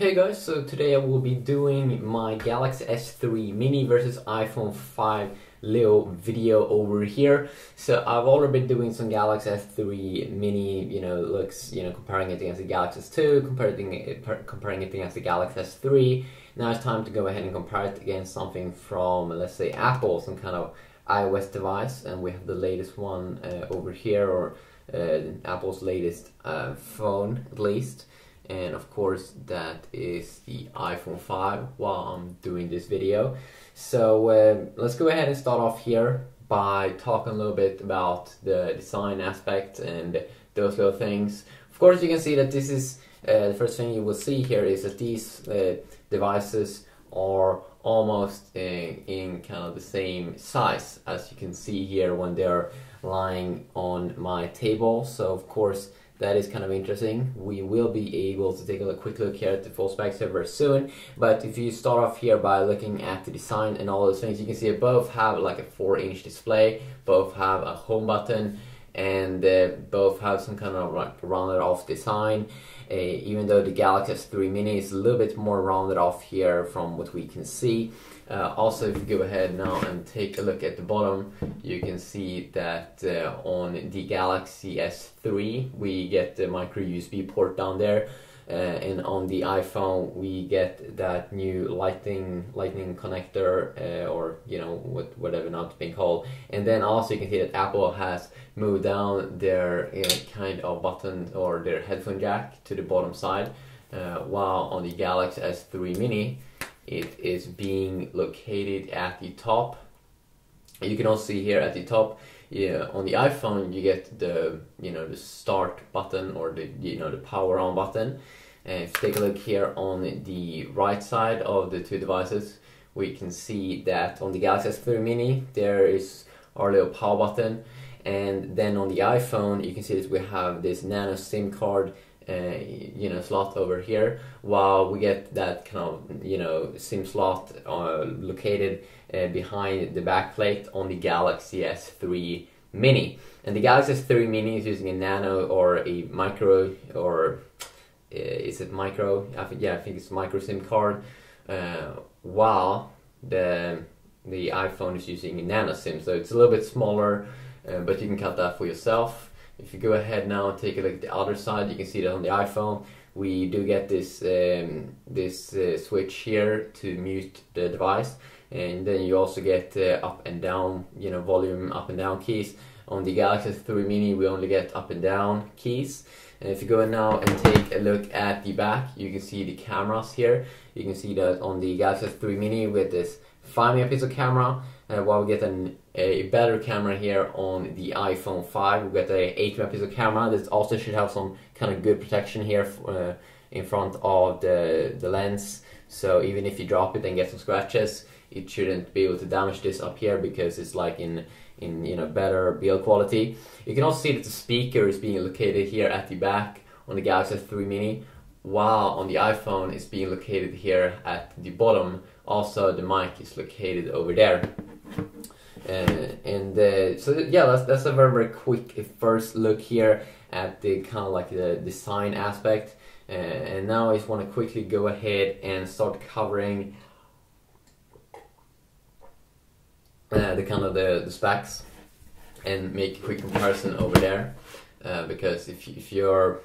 Hey guys, so today I will be doing my Galaxy S3 Mini versus iPhone 5 Leo video over here. So I've already been doing some Galaxy S3 Mini, looks, comparing it against the Galaxy S2, comparing it against the Galaxy S3. Now it's time to go ahead and compare it against something from, let's say, Apple, some kind of iOS device, and we have the latest one over here, or Apple's latest phone at least. And of course that is the iPhone 5 while I'm doing this video. So let's go ahead and start off here by talking a little bit about the design aspect and those little things. Of course you can see that this is the first thing you will see here is that these devices are almost in kind of the same size, as you can see here when they're lying on my table. So of course that is kind of interesting. We will be able to take a quick look here at the full specs very soon. But if you start off here by looking at the design and all those things, you can see both have like a 4-inch display, both have a home button, and both have some kind of like rounded off design. Even though the Galaxy S3 Mini is a little bit more rounded off here from what we can see. Also, if you go ahead now and take a look at the bottom, you can see that on the Galaxy S3 we get the micro USB port down there, and on the iPhone we get that new lightning connector, or whatever now it's being called. And then also you can see that Apple has moved down their kind of button or their headphone jack to the bottom side, while on the Galaxy S3 Mini it is being located at the top. You can also see here at the top, on the iPhone you get the the start button, or the power on button. And if you take a look here on the right side of the two devices, we can see that on the Galaxy S3 Mini there is our little power button, and then on the iPhone you can see that we have this nano SIM card slot over here, while we get that kind of SIM slot located behind the back plate on the Galaxy S3 Mini. And the Galaxy S3 Mini is using a nano or a micro, or is it micro? I think it's micro SIM card, while the iPhone is using a nano SIM, so it's a little bit smaller, but you can cut that for yourself. If you go ahead now and take a look at the other side, you can see that on the iPhone we do get this switch here to mute the device, and then you also get up and down, volume up and down keys. On the Galaxy S3 Mini we only get up and down keys. And if you go now and take a look at the back, you can see the cameras here. You can see that on the Galaxy S3 Mini with this 5-megapixel camera, while we get a better camera here on the iPhone 5. We get a 8-megapixel camera that also should have some kind of good protection here in front of the lens. So even if you drop it and get some scratches, it shouldn't be able to damage this up here, because it's like in better build quality. You can also see that the speaker is being located here at the back on the Galaxy S3 Mini, while on the iPhone it's being located here at the bottom. Also the mic is located over there. So yeah, that's a very quick first look here at the kind of like the design aspect. And now I just want to quickly go ahead and start covering the kind of the specs and make a quick comparison over there. Because if you are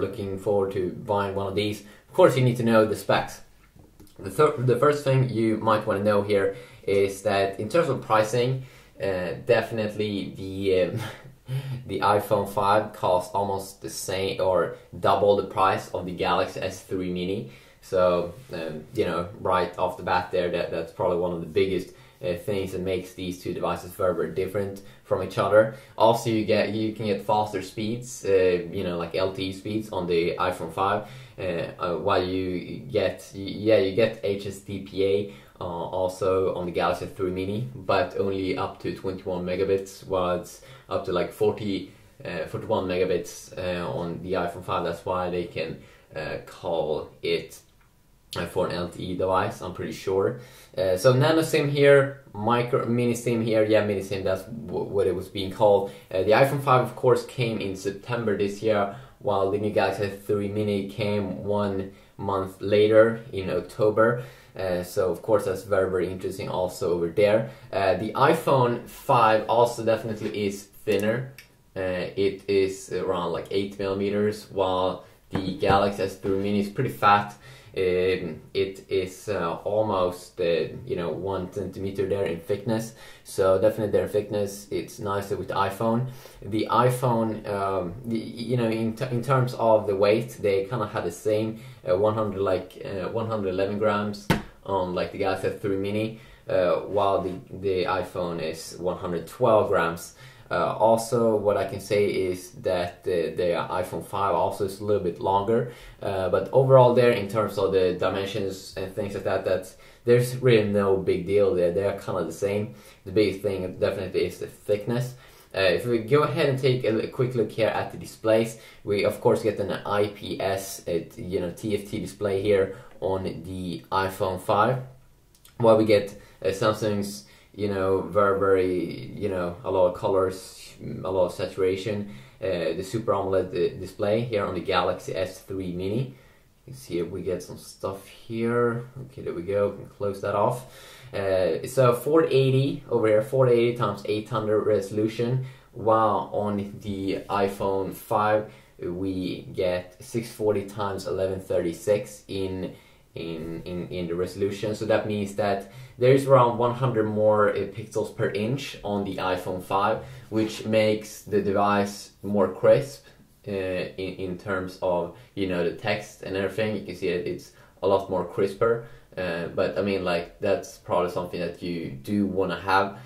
looking forward to buying one of these, of course you need to know the specs. The first thing you might want to know here is that in terms of pricing, definitely the iPhone 5 costs almost the same or double the price of the Galaxy S3 Mini. So right off the bat there, that's probably one of the biggest things that makes these two devices very different from each other. Also you can get faster speeds, like LTE speeds on the iPhone 5, while you get HSDPA also on the Galaxy S3 Mini, but only up to 21 megabits, while it's up to like 41 megabits on the iPhone 5. That's why they can call it for an LTE device, I'm pretty sure. So nano SIM here, mini SIM here, mini SIM, that's what it was being called. The iPhone 5 of course came in September this year, while the new Galaxy S3 Mini came 1 month later in October. So of course that's very interesting also over there. The iPhone 5 also definitely is thinner. It is around like 8 millimeters, while the Galaxy S3 Mini is pretty fat. It is almost 1 centimeter there in thickness, so definitely their thickness it's nicer with the iPhone. The iPhone, in terms of the weight, they kind of had the same 111 grams on like the Galaxy S3 Mini, while the iPhone is 112 grams. Also, what I can say is that the iPhone 5 also is a little bit longer, but overall there, in terms of the dimensions and things like that, there's really no big deal there. They're kind of the same. The biggest thing definitely is the thickness. If we go ahead and take a quick look here at the displays, we of course get an IPS TFT display here on the iPhone 5, while we get Samsung's very a lot of colors, a lot of saturation, the Super AMOLED display here on the Galaxy S3 Mini. You can see we get some stuff here. Okay, there we go. We can close that off. So 480 over here, 480 times 800 resolution, while on the iPhone 5 we get 640 times 1136 in the resolution. So that means that there is around 100 more pixels per inch on the iPhone 5, which makes the device more crisp in terms of the text and everything. You can see that it's a lot more crisper, but I mean, like, that's probably something that you do want to have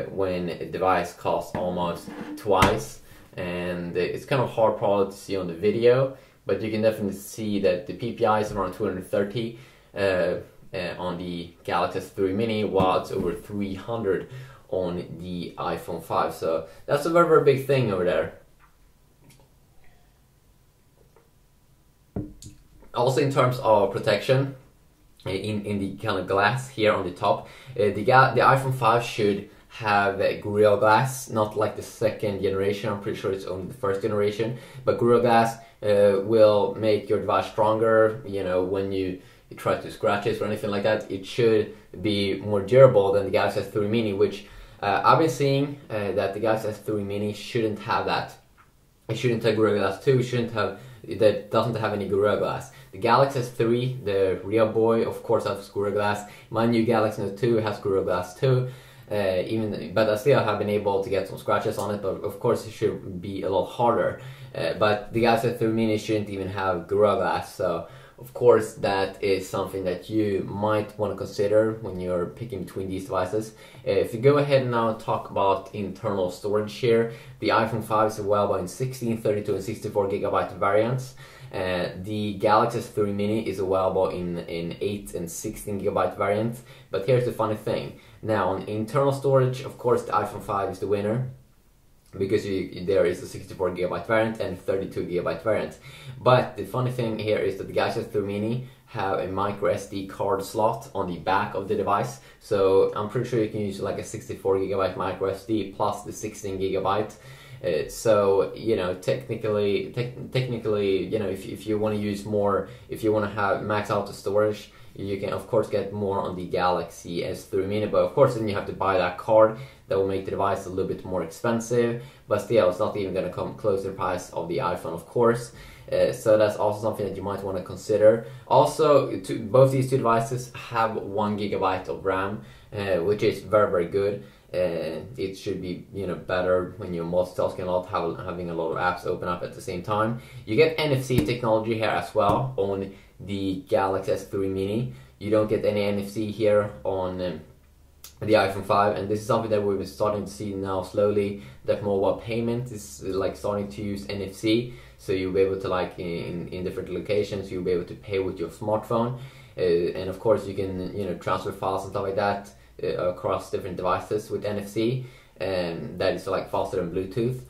when a device costs almost twice, and it's kind of hard probably to see on the video, but you can definitely see that the PPI is around 230 on the Galaxy S3 Mini, while it's over 300 on the iPhone 5. So that's a very big thing over there. Also, in terms of protection, in the kind of glass here on the top, the iPhone 5 should have Gorilla Glass, not like the second generation. I'm pretty sure it's only the first generation, but Gorilla Glass will make your device stronger. When you try to scratch it or anything like that, it should be more durable than the Galaxy S3 Mini, which I've been seeing that the Galaxy S3 Mini shouldn't have that. It shouldn't have Gorilla Glass 2. That doesn't have any Gorilla Glass. The Galaxy S3, the real boy, of course has Gorilla Glass. My new Galaxy Note 2 has Gorilla Glass 2. But I still have been able to get some scratches on it, but of course it should be a lot harder. But the Galaxy S3 Mini shouldn't even have Gorilla Glass, so of course that is something that you might want to consider when you're picking between these devices. If you go ahead and now talk about internal storage here, the iPhone 5 is available in 16, 32 and 64 GB variants. The Galaxy S3 Mini is available in 8 and 16 GB variants. But here's the funny thing. Now, on internal storage, of course, the iPhone 5 is the winner, because there is a 64 GB variant and 32 GB variant. But the funny thing here is that the Galaxy S3 Mini have a micro SD card slot on the back of the device, so I'm pretty sure you can use like a 64 GB micro SD plus the 16 GB. So technically, if you want to use more, if you want to have max out the storage, you can of course get more on the Galaxy S3 Mini, but of course then you have to buy that card. That will make the device a little bit more expensive, but still it's not even going to come close to the price of the iPhone, of course. So that's also something that you might want to consider. Also, both these two devices have 1 GB of RAM, which is very good. It should be better when you're multitasking a lot, having a lot of apps open up at the same time. You get NFC technology here as well on the Galaxy S3 Mini. You don't get any NFC here on the iPhone 5, and this is something that we've been starting to see now slowly, that mobile payment is like starting to use NFC, so you'll be able to, like, in different locations, you'll be able to pay with your smartphone, and of course you can transfer files and stuff like that across different devices with NFC, and that is like faster than Bluetooth,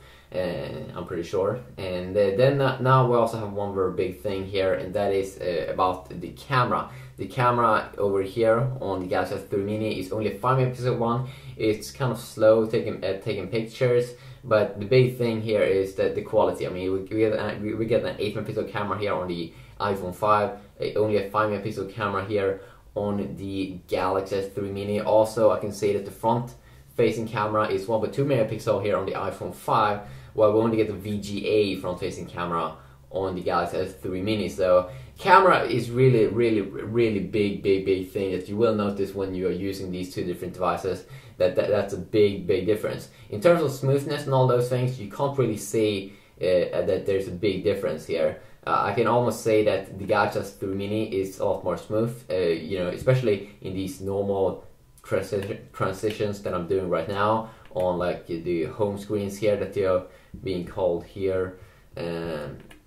I'm pretty sure. And then now we also have one very big thing here, and that is about the camera. The camera over here on the Galaxy S3 Mini is only a 5 megapixel one. It's kind of slow taking pictures, but the big thing here is that the quality. I mean, we get an 8 megapixel camera here on the iPhone 5, only a 5 megapixel camera here on the Galaxy S3 Mini. Also, I can say that the front facing camera is 1.2 megapixel here on the iPhone 5, while we only get the VGA front facing camera on the Galaxy S3 Mini. So camera is really big thing that you will notice when you are using these two different devices. That's a big difference. In terms of smoothness and all those things, you can't really say that there's a big difference here. I can almost say that the Galaxy S3 Mini is a lot more smooth, you know, especially in these normal transitions that I'm doing right now on like the home screens here that they're being called here.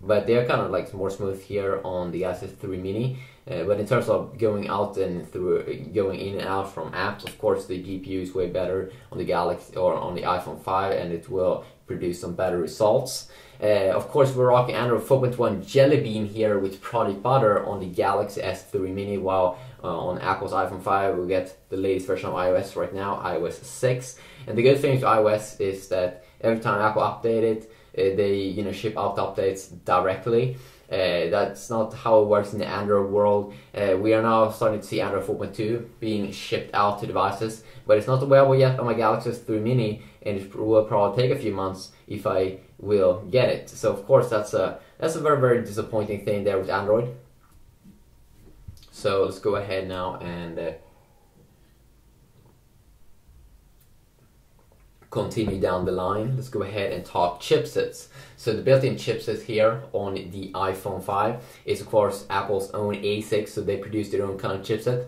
But they're kind of like more smooth here on the Galaxy S3 Mini. But in terms of going out and going in and out from apps, of course the GPU is way better on the Galaxy or on the iPhone 5, and it will produce some better results. Of course, we're rocking Android 4.1 Jelly Bean here with Project Butter on the Galaxy S3 Mini, while on Apple's iPhone 5 we get the latest version of iOS right now, iOS 6. And the good thing with iOS is that every time Apple updates it, they ship out updates directly. That's not how it works in the Android world. We are now starting to see Android 4.2 being shipped out to devices, but it's not available yet on my Galaxy S3 Mini, and it will probably take a few months if I will get it. So of course that's a very disappointing thing there with Android. So let's go ahead now and continue down the line. Let's go ahead and talk chipsets. So the built-in chipset here on the iPhone 5 is of course Apple's own A6, so they produce their own kind of chipset.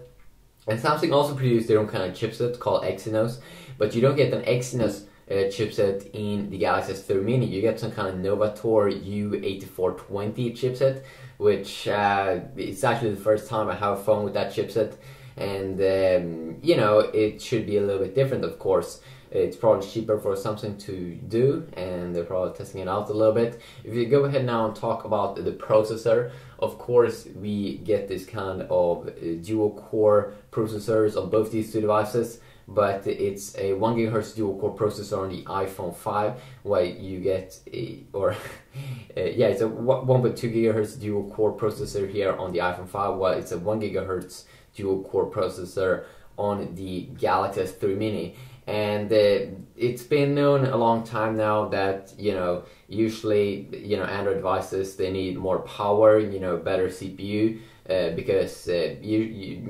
And Samsung also produced their own kind of chipset called Exynos, but you don't get an Exynos chipset in the Galaxy S3 Mini. You get some kind of Novator U8420 chipset, which it's actually the first time I have a phone with that chipset, and it should be a little bit different, of course. It's probably cheaper for Samsung to do, and they're probably testing it out a little bit. If you go ahead now and talk about the processor, of course we get this kind of dual-core processors on both these two devices, but it's a 1 GHz dual-core processor on the iPhone 5, while you get it's a 1.2 GHz dual-core processor here on the iPhone 5, while it's a 1 GHz dual-core processor on the Galaxy S3 Mini. And it's been known a long time now that usually Android devices, they need more power, better CPU, because in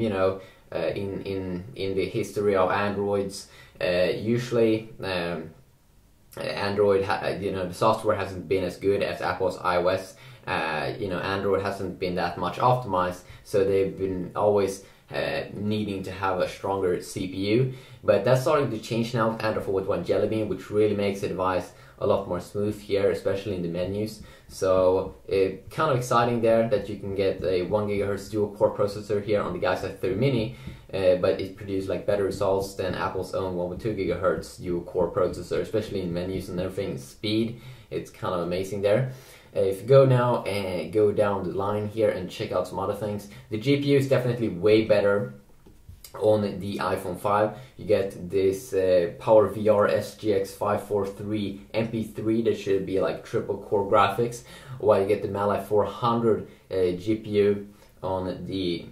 the history of Androids, usually Android the software hasn't been as good as Apple's iOS. Android hasn't been that much optimized, so they've been always needing to have a stronger CPU, but that's starting to change now with Android 4.1 Jelly Bean, which really makes the device a lot more smooth here, especially in the menus. So kind of exciting there that you can get a 1 GHz dual core processor here on the Galaxy S3 Mini, but it produces like better results than Apple's own 1.2 GHz dual core processor, especially in menus and everything. Speed, it's kind of amazing there. If you go now and go down the line here and check out some other things, the GPU is definitely way better on the iPhone 5. You get this PowerVR SGX 543 MP3 that should be like triple core graphics, while you get the Mali 400 GPU on the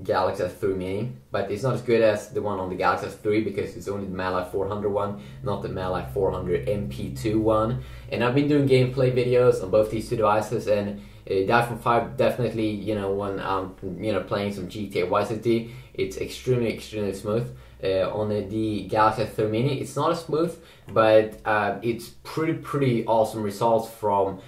Galaxy S3 Mini, but it's not as good as the one on the Galaxy S3 because it's only the Mali 400 one, not the Mali 400 MP2 one. And I've been doing gameplay videos on both these two devices, and the iPhone 5 definitely, when I'm playing some GTA Vice City, it's extremely smooth. On the Galaxy S3 Mini, it's not as smooth, but it's pretty awesome results from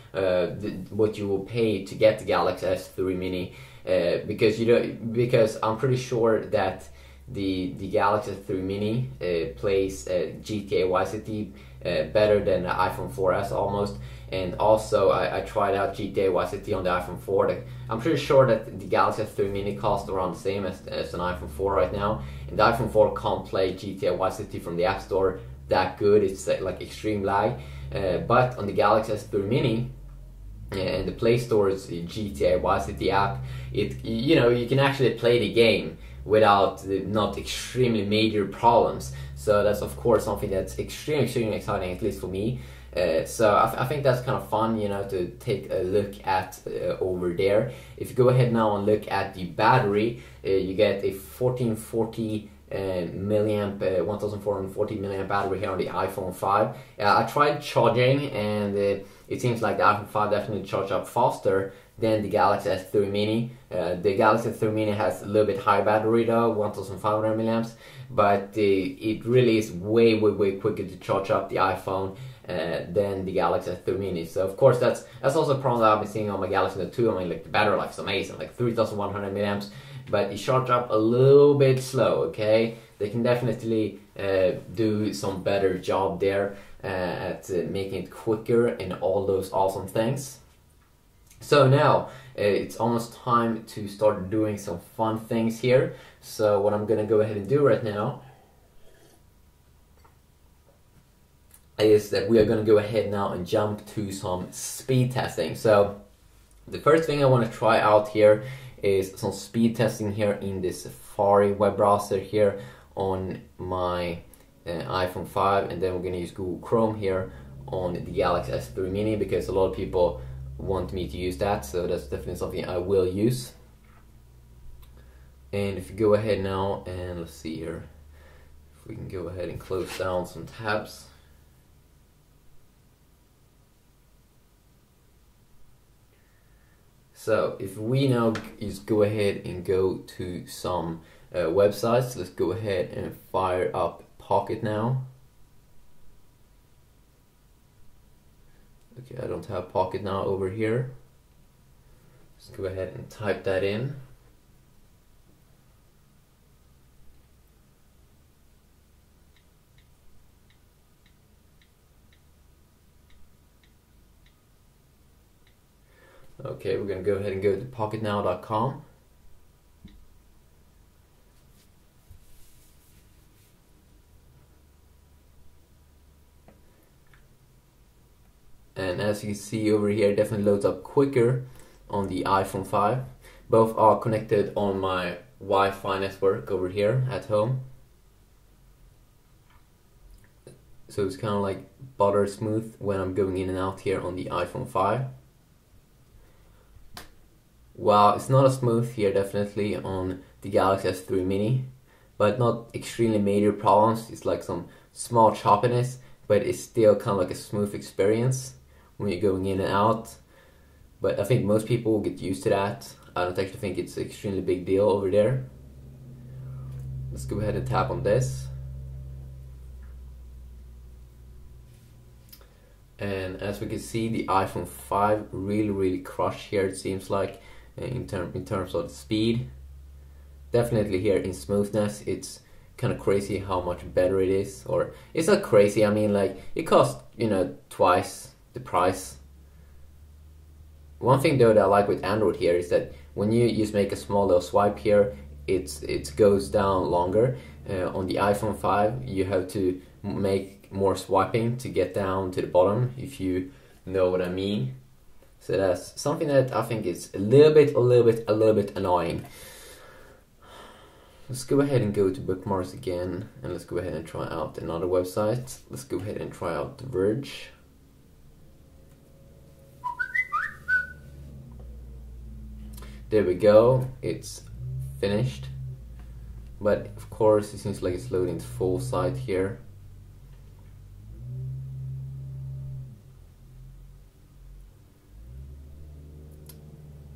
what you will pay to get the Galaxy S3 Mini. Because I'm pretty sure that the Galaxy S3 Mini plays GTA Vice City better than the iPhone 4S almost, and also I tried out GTA Vice City on the iPhone 4. I'm pretty sure that the Galaxy S3 Mini costs around the same as an iPhone 4 right now, and the iPhone 4 can't play GTA Vice City from the App Store that good. It's like extreme lag, but on the Galaxy S3 Mini and the Play Store's GTA Vice City app, you can actually play the game without not extremely major problems. So that's of course something that's extremely exciting, at least for me. So I think that's kind of fun, you know, to take a look at over there. If you go ahead now and look at the battery, you get a 1440 milliamp, 1440 milliamp battery here on the iPhone 5. I tried charging, and it seems like the iPhone 5 definitely charged up faster than the Galaxy S3 Mini. The Galaxy S3 Mini has a little bit higher battery though, 1500 milliamps, but it really is way quicker to charge up the iPhone than the Galaxy S3 Mini. So of course that's also a problem that I've been seeing on my Galaxy Note 2. I mean, like, the battery life is amazing, like 3100 milliamps, but it charges up a little bit slow. Okay, they can definitely do some better job there at making it quicker and all those awesome things. So now it's almost time to start doing some fun things here. So what I'm gonna go ahead and do right now is that we are gonna go ahead now and jump to some speed testing. So the first thing I want to try out here is some speed testing here in the Safari web browser here on my iPhone 5, and then we're gonna use Google Chrome here on the Galaxy S3 Mini, because a lot of people want me to use that, so that's definitely something I will use. And if you go ahead now and let's see here, if we can go ahead and close down some tabs. So if we now just go ahead and go to some websites, let's go ahead and fire up Pocket now. Okay, I don't have Pocket now over here. Let's go ahead and type that in. Okay, we're going to go ahead and go to pocketnow.com. And as you can see over here, it definitely loads up quicker on the iPhone 5. Both are connected on my Wi-Fi network over here at home. So it's kind of like butter smooth when I'm going in and out here on the iPhone 5. While it's not as smooth here definitely on the Galaxy S3 Mini, but not extremely major problems. It's like some small choppiness, but it's still kind of like a smooth experience when you're going in and out. But I think most people will get used to that. I don't actually think it's an extremely big deal over there. Let's go ahead and tap on this. And as we can see, the iPhone 5 really crushed here, it seems like, in terms of the speed. Definitely here in smoothness, it's kind of crazy how much better it is. Or it's not crazy, I mean, like, it costs, you know, twice the price. One thing though that I like with Android here is that when you just make a small little swipe here, it goes down longer. On the iPhone 5 you have to make more swiping to get down to the bottom, if you know what I mean. So that's something that I think is a little bit annoying. Let's go ahead and go to bookmarks again, and let's go ahead and try out another website. Let's go ahead and try out The Verge. There we go, it's finished. But of course it seems like it's loading the full site here.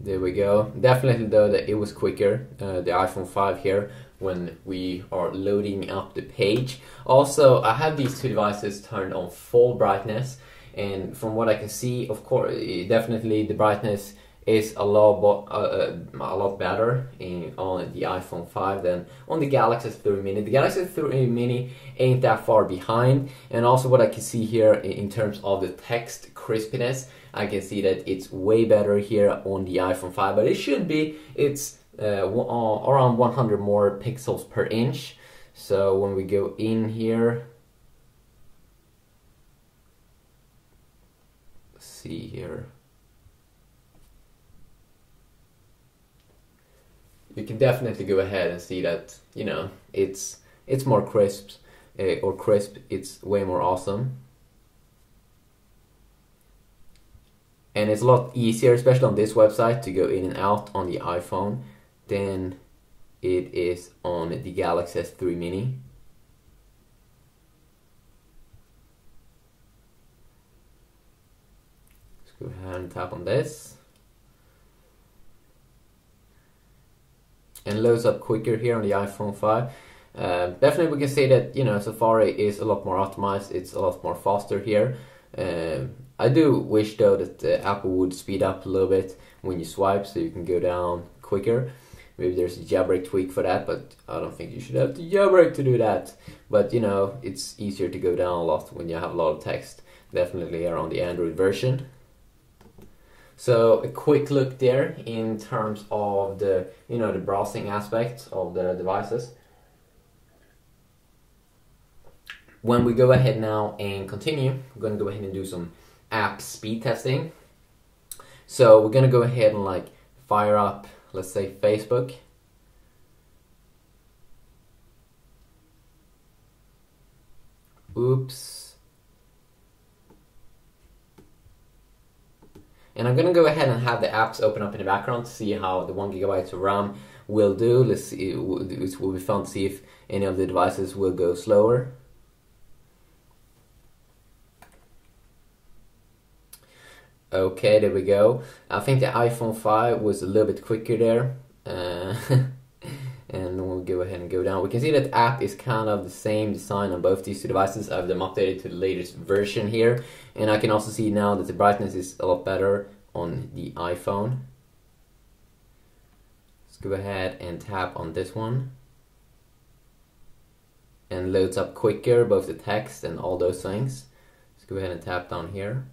There we go. Definitely though that it was quicker, the iPhone 5 here, when we are loading up the page. Also, I have these two devices turned on full brightness, and from what I can see, of course, definitely the brightness is a lot better on the iPhone 5 than on the Galaxy S3 Mini. The Galaxy S3 Mini ain't that far behind, and also what I can see here in terms of the text crispiness, I can see that it's way better here on the iPhone 5, but it should be. It's around 100 more pixels per inch. So when we go in here, let's see here. You can definitely go ahead and see that, you know, it's more crisp, it's way more awesome. And it's a lot easier, especially on this website, to go in and out on the iPhone than it is on the Galaxy S3 Mini. Let's go ahead and tap on this. And loads up quicker here on the iPhone 5. Definitely we can say that, you know, Safari is a lot more optimized, it's a lot more faster here. I do wish though that Apple would speed up a little bit when you swipe so you can go down quicker. Maybe there's a jailbreak tweak for that, but I don't think you should have to jailbreak to do that. But you know, it's easier to go down a lot when you have a lot of text, definitely here on the Android version. So a quick look there in terms of the, you know, the browsing aspect of the devices. When we go ahead now and continue, we're going to go ahead and do some app speed testing. So we're going to go ahead and like fire up, let's say, Facebook. Oops. And I'm going to go ahead and have the apps open up in the background to see how the 1 GB of RAM will do. Let's see, it will be fun to see if any of the devices will go slower. Okay, there we go. I think the iPhone 5 was a little bit quicker there. And we'll go ahead and go down. We can see that the app is kind of the same design on both these two devices. I have them updated to the latest version here. And I can also see now that the brightness is a lot better on the iPhone. Let's go ahead and tap on this one. And loads up quicker, both the text and all those things. Let's go ahead and tap down here.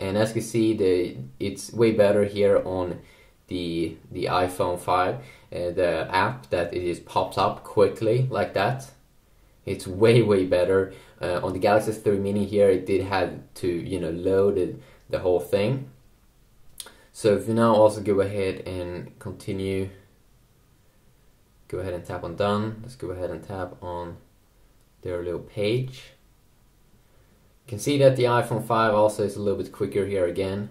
And as you can see, it's way better here on the iPhone 5. The app that it just pops up quickly like that. It's way better. On the Galaxy S3 Mini here, it did have to, you know, load the whole thing. So if you now also go ahead and continue, go ahead and tap on done. Let's go ahead and tap on their little page. You can see that the iPhone 5 also is a little bit quicker here again.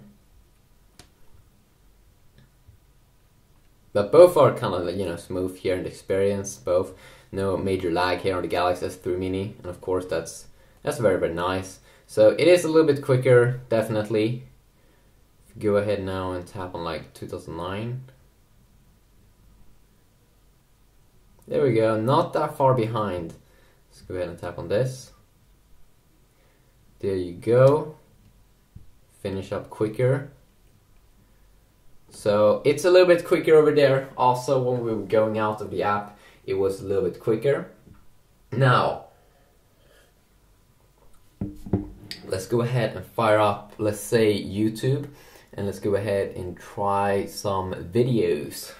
But both are kind of, you know, smooth here in the experience. Both, no major lag here on the Galaxy S3 Mini, and of course that's very nice. So it is a little bit quicker, definitely. Go ahead now and tap on like 2009. There we go, not that far behind. Let's go ahead and tap on this. There you go. Finish up quicker. So it's a little bit quicker over there. Also, when we were going out of the app, it was a little bit quicker. Now, let's go ahead and fire up, let's say, YouTube. And let's go ahead and try some videos.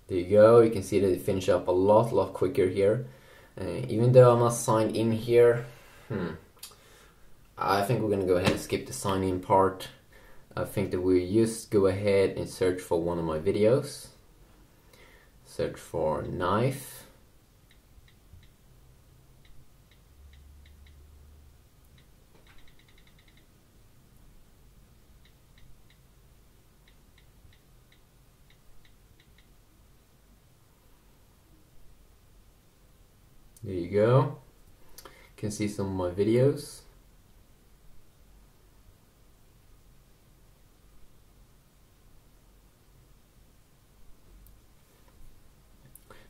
There you go, you can see that it finished up a lot quicker here. Even though I'm not signed in here, I think we're gonna go ahead and skip the sign in part. I think that we just go ahead and search for one of my videos. Search for knife. There you go. You can see some of my videos.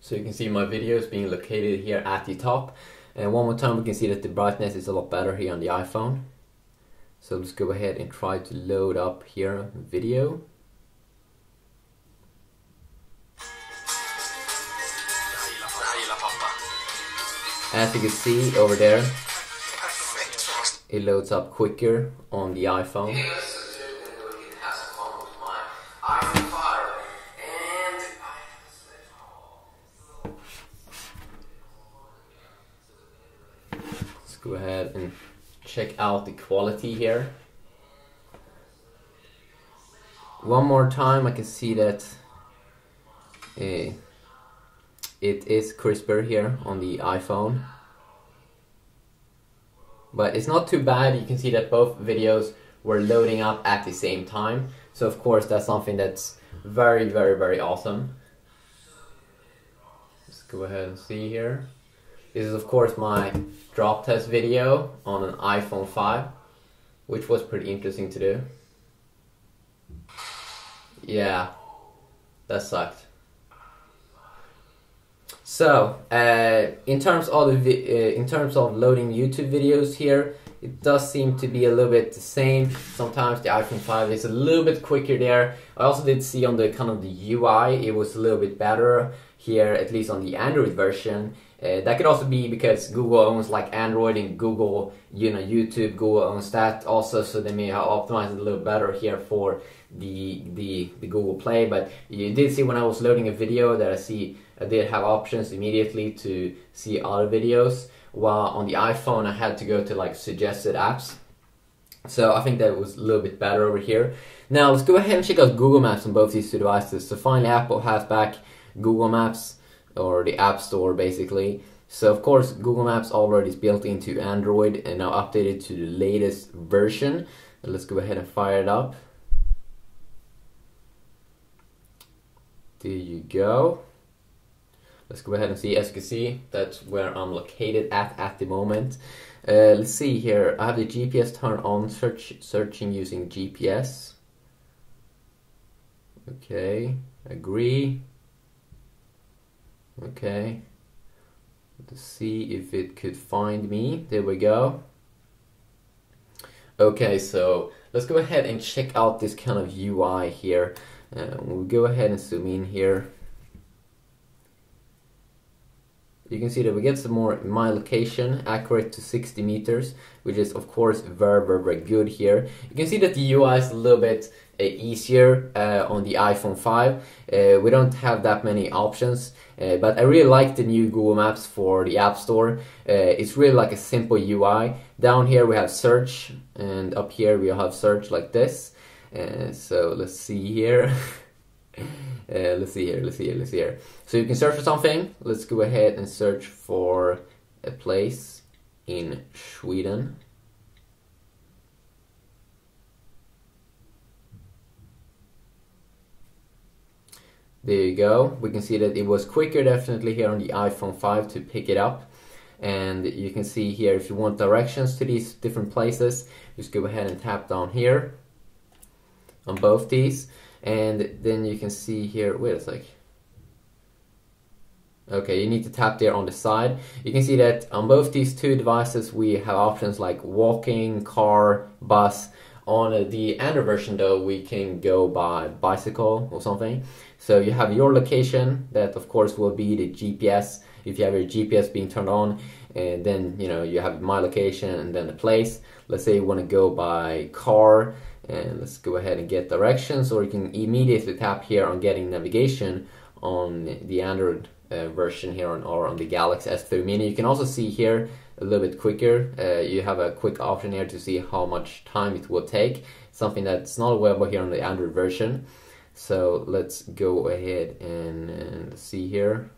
So you can see my videos being located here at the top. And one more time we can see that the brightness is a lot better here on the iPhone. So let's go ahead and try to load up here video. As you can see over there, it loads up quicker on the iPhone. Let's go ahead and check out the quality here. one more time, I can see that it is crisper here on the iPhone. But it's not too bad. You can see that both videos were loading up at the same time. So of course that's something that's very, very, very awesome. Let's go ahead and see here. This is of course my drop test video on an iPhone 5, which was pretty interesting to do. Yeah, that sucked. So, in terms of loading YouTube videos here, it does seem to be a little bit the same. Sometimes the iPhone 5 is a little bit quicker there. I also did see on the kind of the UI, it was a little bit better here, at least on the Android version. That could also be because Google owns like Android and Google, YouTube, Google owns that also, so they may have optimized it a little better here for the Google Play. But you did see when I was loading a video that I did have options immediately to see other videos, while on the iPhone I had to go to like suggested apps. So I think that was a little bit better over here. Now let's go ahead and check out Google Maps on both these two devices. So finally Apple has back Google Maps, or the App Store basically. So of course Google Maps already is built into Android and now updated to the latest version. Let's go ahead and fire it up. There you go. Let's go ahead and see. As you can see, that's where I'm located at the moment. Let's see here. I have the GPS turned on, searching using GPS. Okay, agree. Okay, let's see if it could find me. There we go. Okay, so let's go ahead and check out this kind of UI here. We'll go ahead and zoom in here. You can see that we get some more my location, accurate to 60 meters, which is of course very, very, very good here. You can see that the UI is a little bit easier on the iPhone 5. We don't have that many options, but I really like the new Google Maps for the App Store. It's really like a simple UI. Down here we have search, and up here we have search like this. So let's see here. Let's see here. So you can search for something. Let's go ahead and search for a place in Sweden. There you go. We can see that it was quicker definitely here on the iPhone 5 to pick it up. And you can see here, if you want directions to these different places, just go ahead and tap down here on both these. And then you can see here, wait a sec. Okay, you need to tap there on the side. You can see that on both these two devices we have options like walking, car, bus. On the Android version though, we can go by bicycle or something. So you have your location, that of course will be the GPS. If you have your GPS being turned on, and then you have my location and then the place. Let's say you want to go by car, and let's go ahead and get directions, or you can immediately tap here on getting navigation on the Android version here or on the Galaxy S3 Mini. You can also see here a little bit quicker. You have a quick option here to see how much time it will take, something that's not available here on the Android version. So let's go ahead and see here.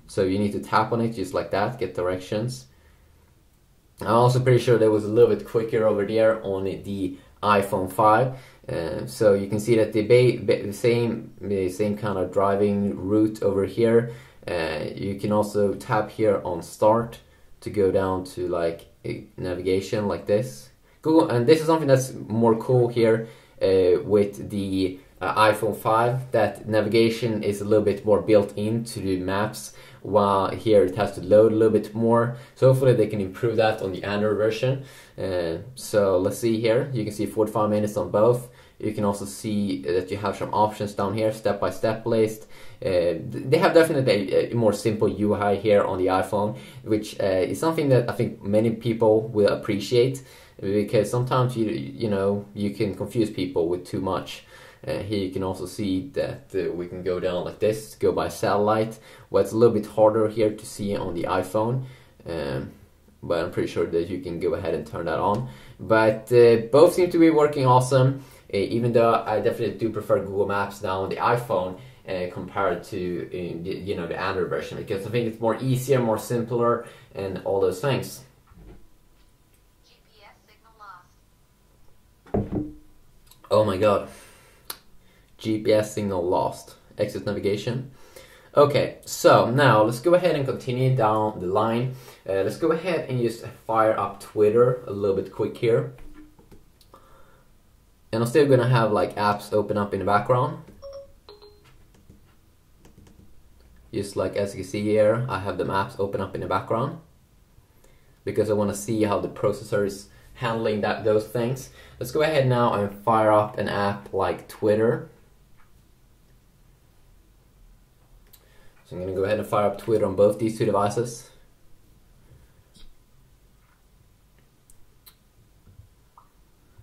So you need to tap on it just like that, get directions. I'm also pretty sure that was a little bit quicker over there on the iPhone 5. So you can see that the same kind of driving route over here. You can also tap here on start to go down to like navigation like this. Google, and this is something that's more cool here with the iPhone 5, that navigation is a little bit more built into the maps, while here it has to load a little bit more. So hopefully they can improve that on the Android version. So let's see here. You can see 45 minutes on both. You can also see that you have some options down here, step by step list. They have definitely a more simple UI here on the iPhone, which is something that I think many people will appreciate, because sometimes you can confuse people with too much. Here you can also see that we can go down like this, go by satellite. Well, it's a little bit harder here to see on the iPhone, but I'm pretty sure that you can go ahead and turn that on. but both seem to be working awesome. Even though I definitely do prefer Google Maps now on the iPhone compared to the Android version, because I think it's more easier, more simpler, and all those things. GPS signal lost. Oh my god. GPS signal lost. Exit navigation. Okay, so now let's go ahead and continue down the line. Let's go ahead and just fire up Twitter a little bit quick here. And I'm still gonna have like apps open up in the background. Just like as you can see here, I have the maps open up in the background because I want to see how the processor is handling those things. Let's go ahead now and fire up an app like Twitter. So I'm going to go ahead and fire up Twitter on both these two devices.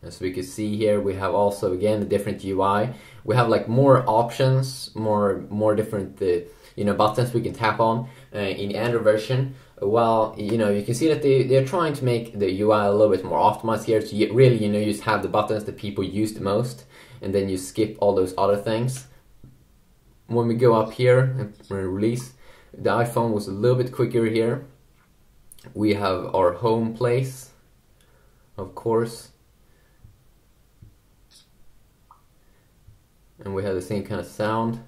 As we can see here, we have also again a different UI. We have like more options, more different buttons we can tap on in the Android version. Well, you can see that they're trying to make the UI a little bit more optimized here. So you really, you just have the buttons that people use the most, and then you skip all those other things. When we go up here and release, the iPhone was a little bit quicker here. We have our home place, of course. And we have the same kind of sound.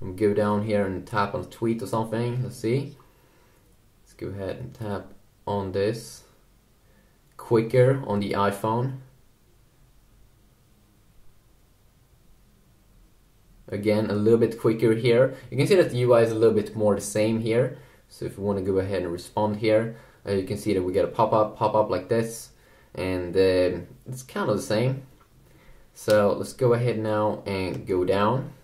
And we go down here and tap on a tweet or something. Let's see. Let's go ahead and tap on this. Quicker on the iPhone. Again, a little bit quicker here. You can see that the UI is a little bit more the same here. So if you want to go ahead and respond here, you can see that we get a pop-up like this. And it's kind of the same. So let's go ahead now and go down.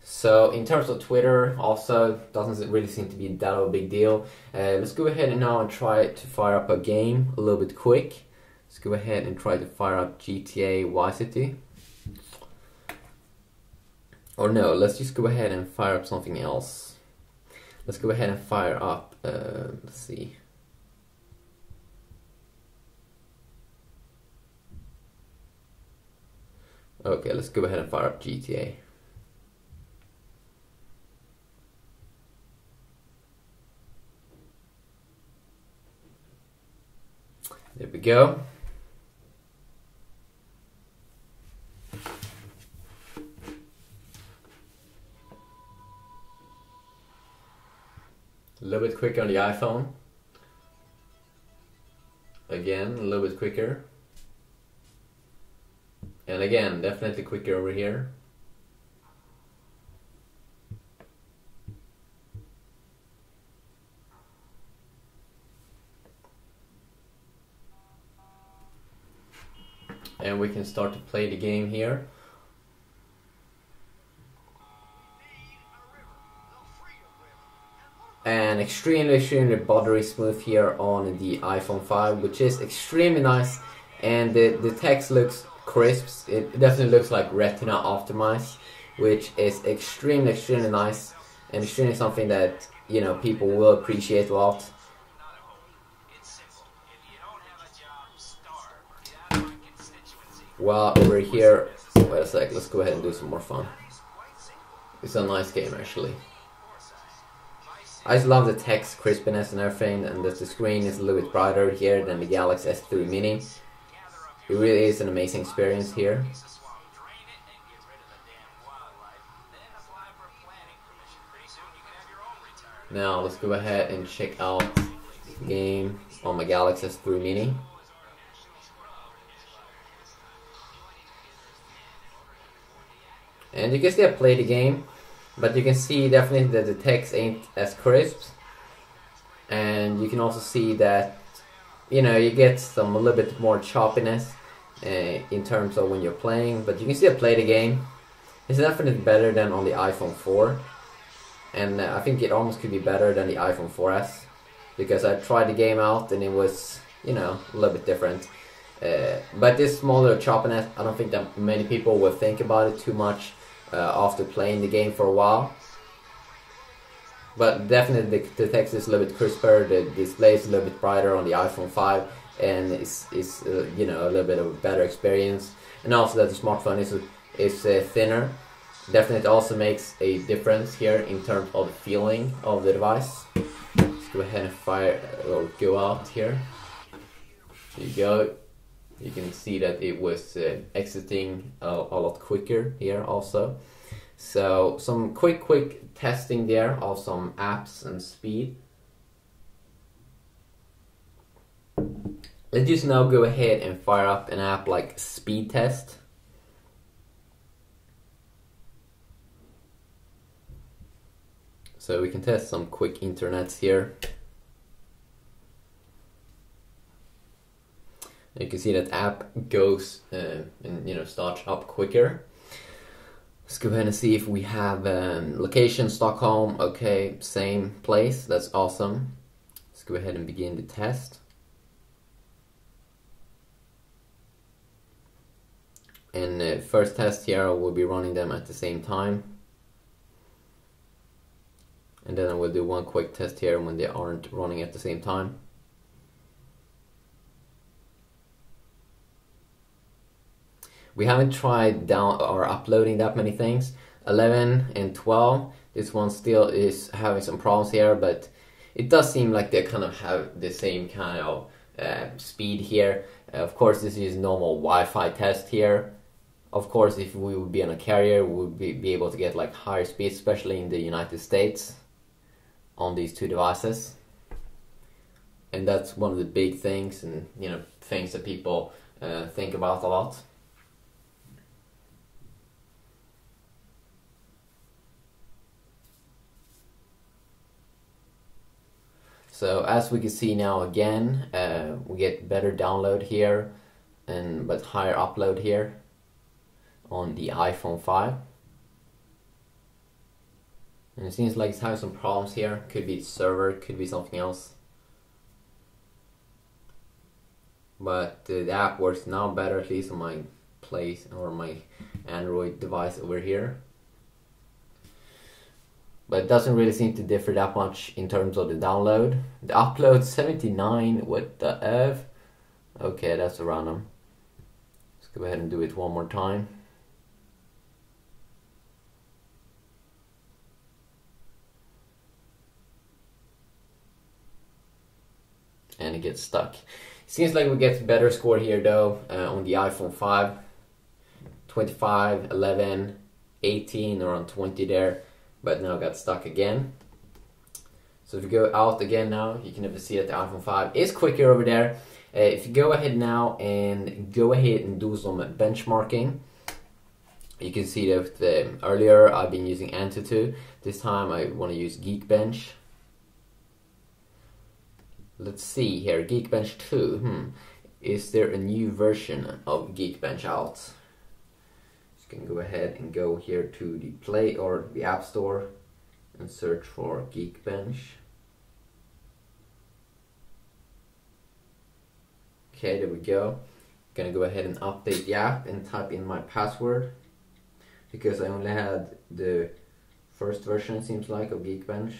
So in terms of Twitter, also doesn't really seem to be that of a big deal. Let's go ahead and now try to fire up a game a little bit quick. Let's go ahead and try to fire up GTA Vice City. Or no, let's just go ahead and fire up something else. Let's go ahead and fire up, let's see. Okay, let's go ahead and fire up GTA. There we go. A little bit quicker on the iPhone. Again, a little bit quicker. And again, definitely quicker over here. And we can start to play the game here. And extremely buttery smooth here on the iPhone 5, which is extremely nice. And the text looks crisp. It definitely looks like Retina optimized, which is extremely nice, and extremely something that people will appreciate a lot. Well, over here, wait a sec, let's go ahead and do some more fun. It's a nice game actually. I just love the text crispiness and everything, and that the screen is a little bit brighter here than the Galaxy S3 Mini. It really is an amazing experience here. Now let's go ahead and check out the game on my Galaxy S3 Mini. And you can still play the game, but you can see definitely that the text ain't as crisp. And you can also see that, you get a little bit more choppiness in terms of when you're playing, but you can still play the game. It's definitely better than on the iPhone 4. And I think it almost could be better than the iPhone 4S, because I tried the game out and it was, a little bit different. But this smaller choppiness, I don't think that many people will think about it too much after playing the game for a while. But definitely the text is a little bit crisper, the display is a little bit brighter on the iPhone 5. and it's you know, a little bit of a better experience, and also that the smartphone is thinner. Definitely also makes a difference here in terms of the feeling of the device. Let's go ahead and fire or go out here. There you go. You can see that it was exiting a lot quicker here also. So some quick testing there of some apps and speed. Let's just now go ahead and fire up an app like Speed Test. So we can test some quick internets here. You can see that app goes and you know, starts up quicker. Let's go ahead and see if we have location Stockholm. Okay, same place. That's awesome. Let's go ahead and begin the test. And first test here, we'll be running them at the same time. And then I will do one quick test here when they aren't running at the same time. We haven't tried down or uploading that many things. 11 and 12. This one still is having some problems here, but it does seem like they kind of have the same kind of speed here. Of course, this is normal Wi-Fi test here. Of course, if we would be on a carrier, we would be able to get like higher speeds, especially in the United States, on these two devices. And that's one of the big things, and you know, things that people think about a lot. So as we can see now again, we get better download here, but higher upload here on the iPhone 5. And it seems like it's having some problems here. Could be the server, could be something else. But the app works now better, at least on my place or my Android device over here. But it doesn't really seem to differ that much in terms of the download. The upload 79, what the F? Okay, that's a random. Let's go ahead and do it one more time. And it gets stuck. Seems like we get better score here though on the iPhone 5. 25, 11, 18, around 20 there. But now got stuck again. So if you go out again now, you can never see that the iPhone 5 is quicker over there. If you go ahead now and go ahead and do some benchmarking, you can see that earlier I've been using Antutu. This time I want to use Geekbench. Let's see here, Geekbench 2. Is there a new version of Geekbench out? You can go ahead and go here to the Play or the App Store and search for Geekbench. Okay, there we go. Gonna go ahead and update the app and type in my password, because I only had the first version, it seems like, of Geekbench.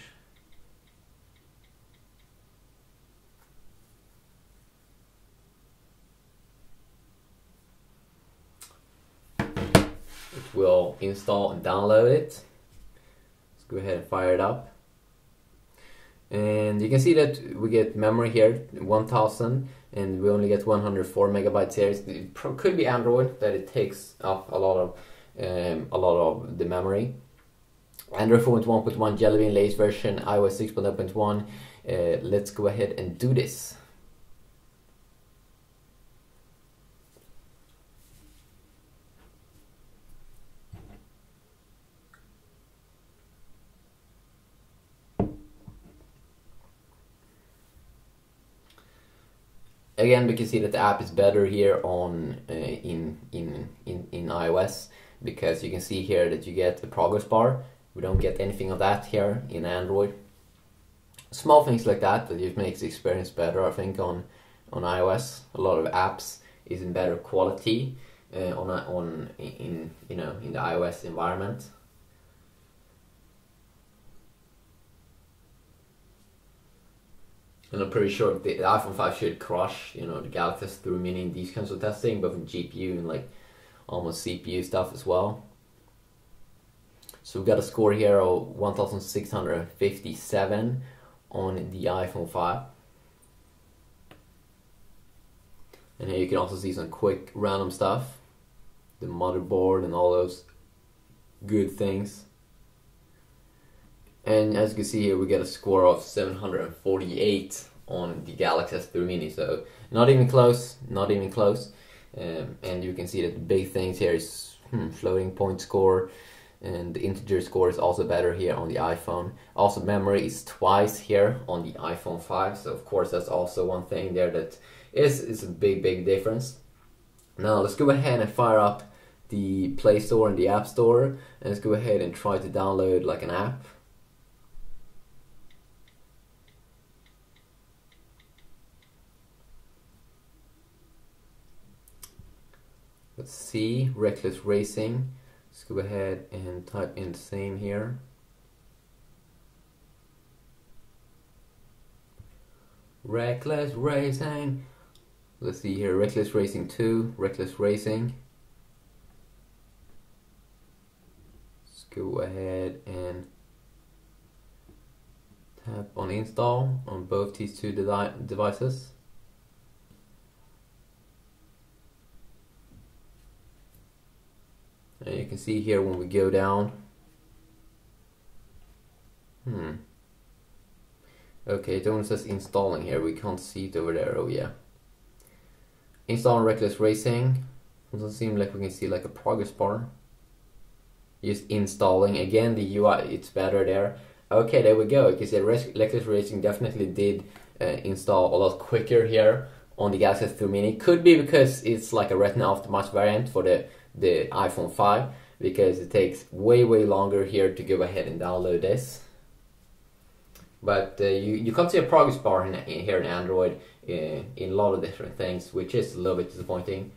It will install and download it. Let's go ahead and fire it up. And you can see that we get memory here, 1000, and we only get 104 megabytes here. It could be Android that it takes up a lot of the memory. Android 4.1.1 Jelly Bean latest version, iOS 6.0.1. Let's go ahead and do this. Again, we can see that the app is better here on in iOS, because you can see here that you get the progress bar. We don't get anything of that here in Android. Small things like that just makes the experience better, I think, on iOS. A lot of apps is in better quality in the iOS environment. And I'm pretty sure the iPhone 5 should crush, you know, the Galaxy S3 Mini in these kinds of testing, both in GPU and like almost CPU stuff as well. So we got a score here of 1657 on the iPhone 5. And here you can also see some quick random stuff, the motherboard and all those good things. And as you can see here, we get a score of 748 on the Galaxy S3 Mini, so not even close, not even close. And you can see that the big things here is floating point score, and the integer score is also better here on the iPhone. Also memory is twice here on the iPhone 5, so of course that's also one thing there that is a big difference. Now let's go ahead and fire up the Play Store and the App Store, and let's go ahead and try to download like an app. Let's see, Reckless Racing. Let's go ahead and type in the same here. Reckless Racing. Let's see here, Reckless Racing 2, Reckless Racing. Let's go ahead and tap on install on both these two devices. And you can see here when we go down. Okay, it only says installing here. We can't see it over there. Oh yeah. Install Reckless Racing. Doesn't seem like we can see like a progress bar. Just installing. Again, the UI, it's better there. Okay, there we go. You can see Reckless Racing definitely did install a lot quicker here on the Galaxy S3 Mini. Could be because it's like a Retina optimized variant for the iPhone 5, because it takes way longer here to go ahead and download this. But you can't see a progress bar here in Android in a lot of different things, which is a little bit disappointing.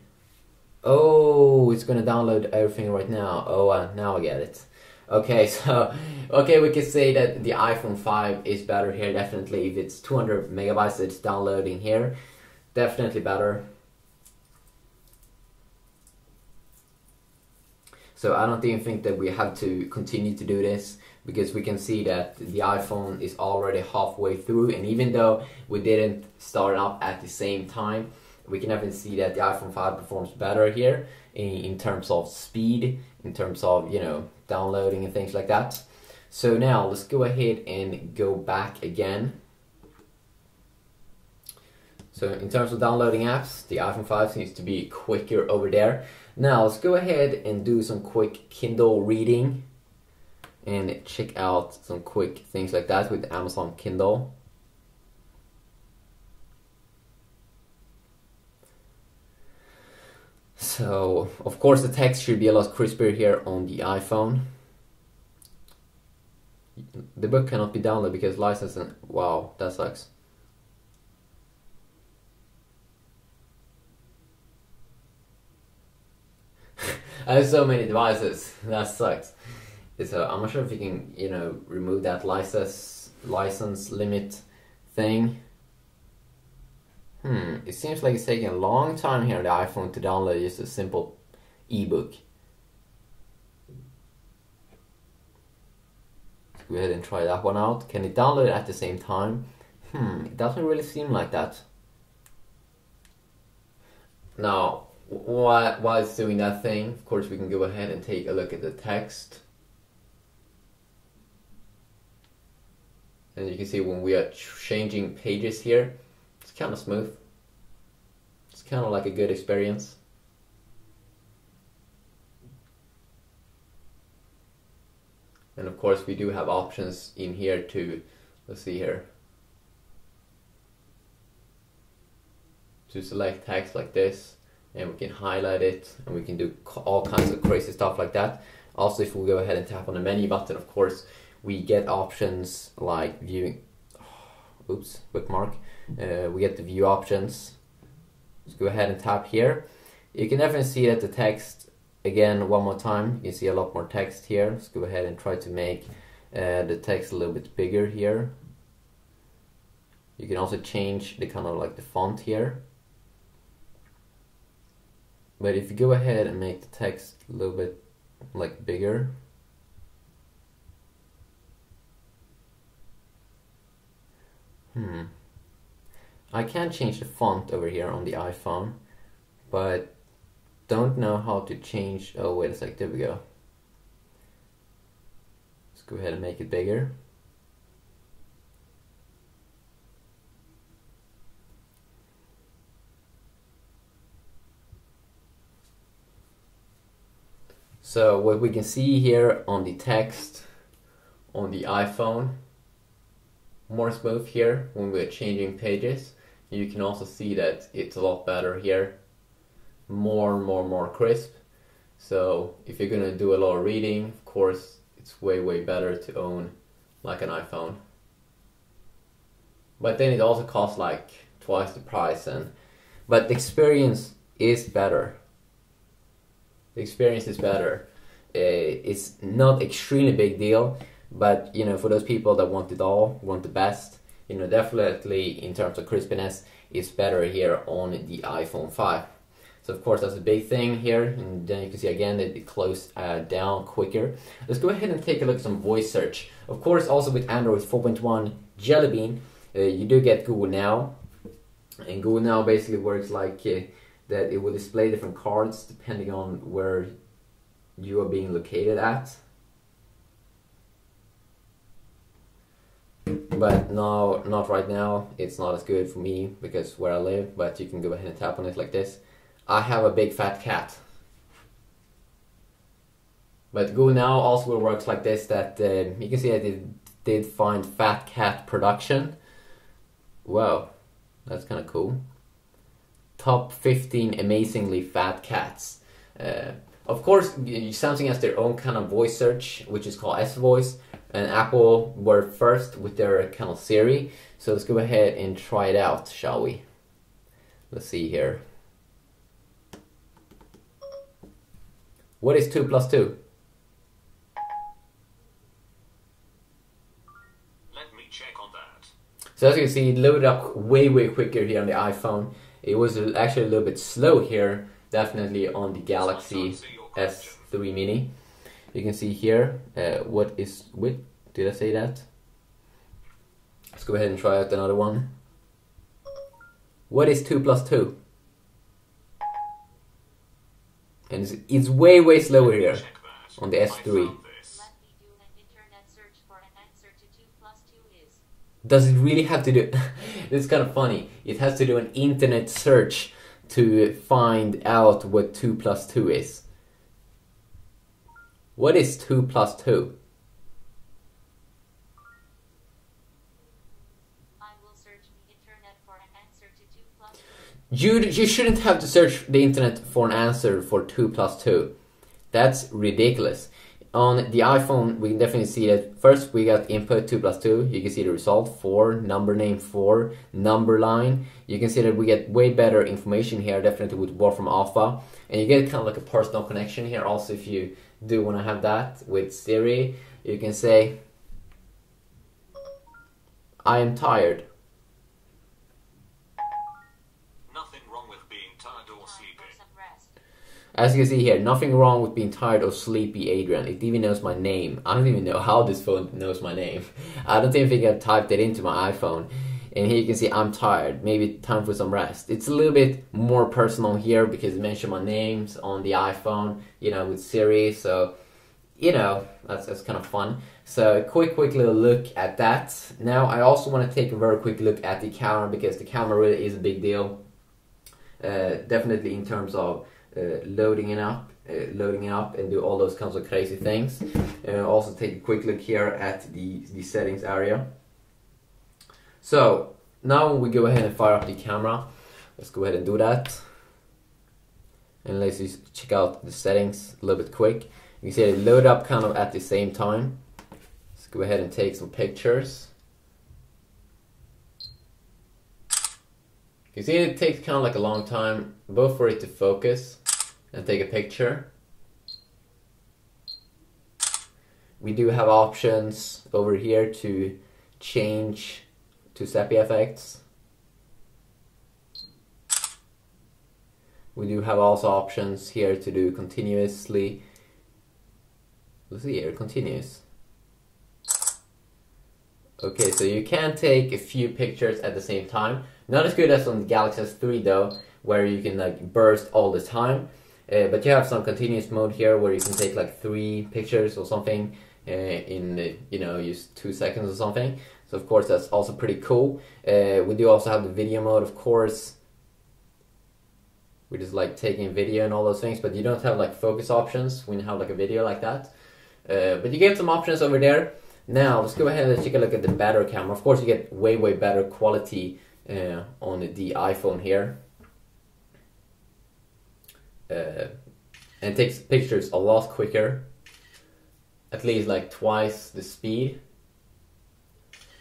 Oh, it's gonna download everything right now. Oh, now I get it. Okay, so we can say that the iPhone 5 is better here, definitely. If it's 200 megabytes it's downloading here, definitely better. So I don't even think that we have to continue to do this, because we can see that the iPhone is already halfway through, and even though we didn't start up at the same time, we can even see that the iPhone 5 performs better here in terms of speed, in terms of, you know, downloading and things like that. So now let's go ahead and go back again. So in terms of downloading apps, the iPhone 5 seems to be quicker over there. Now let's go ahead and do some quick Kindle reading and check out some quick things like that with Amazon Kindle. So of course the text should be a lot crisper here on the iPhone. The book cannot be downloaded because license, and wow, that sucks. I have so many devices, that sucks. So I'm not sure if you can, you know, remove that license limit thing. It seems like it's taking a long time here on the iPhone to download just a simple ebook. Let's go ahead and try that one out. Can it download at the same time? It doesn't really seem like that. Now, while it's doing that thing, of course we can go ahead and take a look at the text. And you can see when we are changing pages here, it's kind of smooth. It's kind of like a good experience. And of course we do have options in here to, let's see here, to select text like this, and we can highlight it, and we can do all kinds of crazy stuff like that. Also, if we go ahead and tap on the menu button, of course we get options like viewing, bookmark. We get the view options. Let's go ahead and tap here. You can definitely see that the text, again one more time, you see a lot more text here. Let's go ahead and try to make the text a little bit bigger here. You can also change the kind of like the font here. But if you go ahead and make the text a little bit like bigger, I can change the font over here on the iPhone, but don't know how to change. Oh, wait a sec, there we go. Let's go ahead and make it bigger. So what we can see here on the text on the iPhone, more smooth here when we're changing pages. You can also see that it's a lot better here, more crisp. So if you're gonna do a lot of reading, of course it's way better to own like an iPhone. But then it also costs like twice the price, but the experience is better. The experience is better. It's not extremely big deal, but you know, for those people that want it all, want the best, you know, definitely in terms of crispiness, it's better here on the iPhone 5. So of course that's a big thing here, and then you can see again that it closed down quicker. Let's go ahead and take a look at some voice search. Of course, also with Android 4.1 Jelly Bean, you do get Google Now, and Google Now basically works like that it will display different cards depending on where you are being located at. But no, not right now. It's not as good for me because where I live, but you can go ahead and tap on it like this. I have a big fat cat. But Google Now also works like this, that you can see that it did find fat cat production. Wow, that's kind of cool. Top 15 amazingly fat cats. Of course, Samsung has their own kind of voice search, which is called S-Voice, and Apple were first with their kind of Siri. So let's go ahead and try it out, shall we? Let's see here. What is 2 plus 2? Let me check on that. So as you can see, it loaded up way quicker here on the iPhone. It was actually a little bit slow here, definitely on the Galaxy S3 Mini. You can see here, what is width? Did I say that? Let's go ahead and try out another one. What is 2 plus 2? And it's way slower here on the S3. Let me do an internet search for an answer to 2 plus 2 is. Does it really have to do... It's kind of funny. It has to do an internet search to find out what 2 plus 2 is. What is 2 plus 2? I will search the internet for an answer to 2 plus 2. You shouldn't have to search the internet for an answer for 2 plus 2. That's ridiculous. On the iPhone, we can definitely see that first we got input 2 plus 2. You can see the result 4, number name 4, number line. You can see that we get way better information here, definitely with Wolfram Alpha. And you get kind of like a personal connection here. Also, if you do want to have that with Siri, you can say, I am tired. Nothing wrong with being tired or Time sleepy. for some rest. As you can see here, nothing wrong with being tired or sleepy, Adrian. It even knows my name. I don't even know how this phone knows my name. I don't even think I've typed it into my iPhone. And here you can see I'm tired. Maybe time for some rest. It's a little bit more personal here because it mentioned my names on the iPhone, you know, with Siri. So, you know, that's kind of fun. So, quick little look at that. Now, I also want to take a very quick look at the camera because the camera really is a big deal. Definitely in terms of loading it up and do all those kinds of crazy things. Also take a quick look here at the settings area. So now we go ahead and fire up the camera. Let's go ahead and do that. And let's just check out the settings a little bit quick. You can see it load up kind of at the same time. Let's go ahead and take some pictures. You see it takes kind of like a long time both for it to focus and take a picture. We do have options over here to change to sepia effects. We do have also options here to do continuously. Let's see here, continuous. Okay, so you can take a few pictures at the same time. Not as good as on the Galaxy S3 though, where you can like burst all the time. But you have some continuous mode here where you can take like 3 pictures or something in you know, just 2 seconds or something. So of course that's also pretty cool. We do also have the video mode, of course, which is like taking video and all those things, but you don't have like focus options when you have like a video like that. But you get some options over there. Now let's go ahead and take a look at the battery camera. Of course you get way better quality on the iPhone here. And it takes pictures a lot quicker, at least like twice the speed.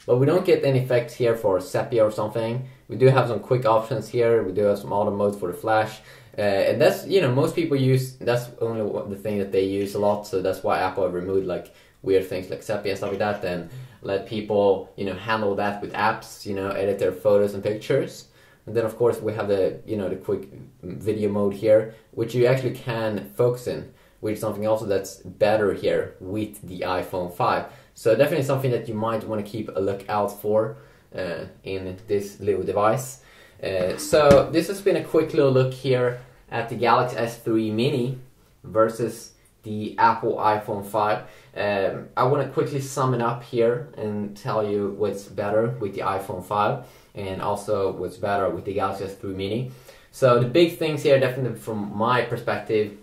But we don't get any effects here for sepia or something. We do have some quick options here. We do have some auto modes for the flash. And that's, you know, most people use, that's only the thing that they use a lot. So that's why Apple have removed like weird things like sepia and stuff like that, and let people, you know, handle that with apps, you know, edit their photos and pictures. And then of course we have the, you know, the quick video mode here, which you actually can focus in, which is something also that's better here with the iPhone 5. So definitely something that you might want to keep a lookout for in this little device. So this has been a quick little look here at the Galaxy S3 Mini versus the Apple iPhone 5. I want to quickly sum it up here and tell you what's better with the iPhone 5 and also what's better with the Galaxy S3 Mini. So the big things here, definitely from my perspective,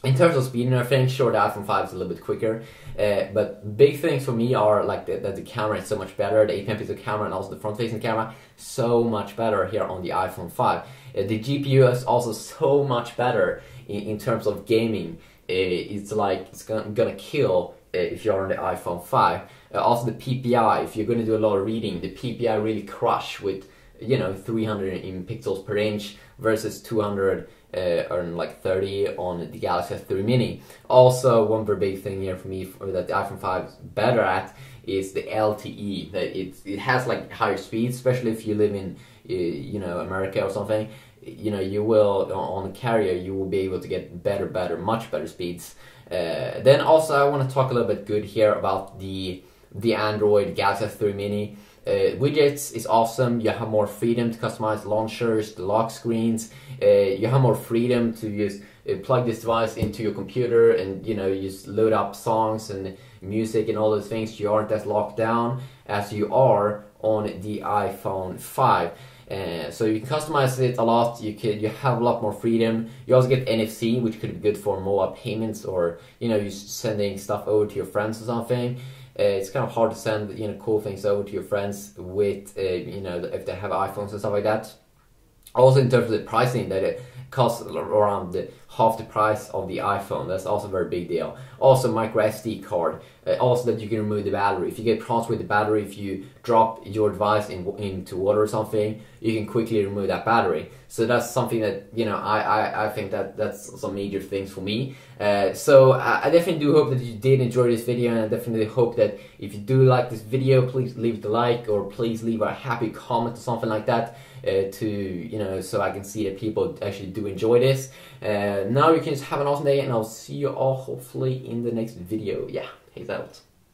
in terms of speed and everything, sure, the iPhone 5 is a little bit quicker, but big things for me are like that the camera is so much better, the 8-megapixel camera and also the front-facing camera, so much better here on the iPhone 5. The GPU is also so much better in terms of gaming. It's like it's gonna kill if you're on the iPhone 5. Also the PPI, if you're gonna do a lot of reading, the PPI really crush with, you know, 300 in pixels per inch versus 200 or like 30 on the Galaxy S3 Mini. Also, one very big thing here for me that the iPhone 5 is better at is the LTE. That it has like higher speeds, especially if you live in you know, America or something. You know, you will on the carrier you will be able to get much better speeds. Then also I want to talk a little bit good here about the Android Galaxy S3 Mini. Widgets is awesome. You have more freedom to customize launchers, the lock screens. You have more freedom to just plug this device into your computer and, you know, just load up songs and music and all those things. You aren't as locked down as you are on the iPhone 5. So you can customize it a lot. You have a lot more freedom. You also get NFC, which could be good for mobile payments, or, you know, you're sending stuff over to your friends or something. It's kind of hard to send, you know, cool things over to your friends with, you know, if they have iPhones and stuff like that. Also, in terms of the pricing, that it costs around half the price of the iPhone. That's also a very big deal. Also, micro SD card. Also, that you can remove the battery. If you get problems with the battery, if you drop your device into water or something, you can quickly remove that battery. So that's something that, you know, I think that's some major things for me. So I definitely do hope that you did enjoy this video, and I definitely hope that if you do like this video, please leave the like, or please leave a happy comment or something like that. To, you know, so I can see that people actually do enjoy this. Now you can just have an awesome day, and I'll see you all hopefully in the next video. Yeah, peace out.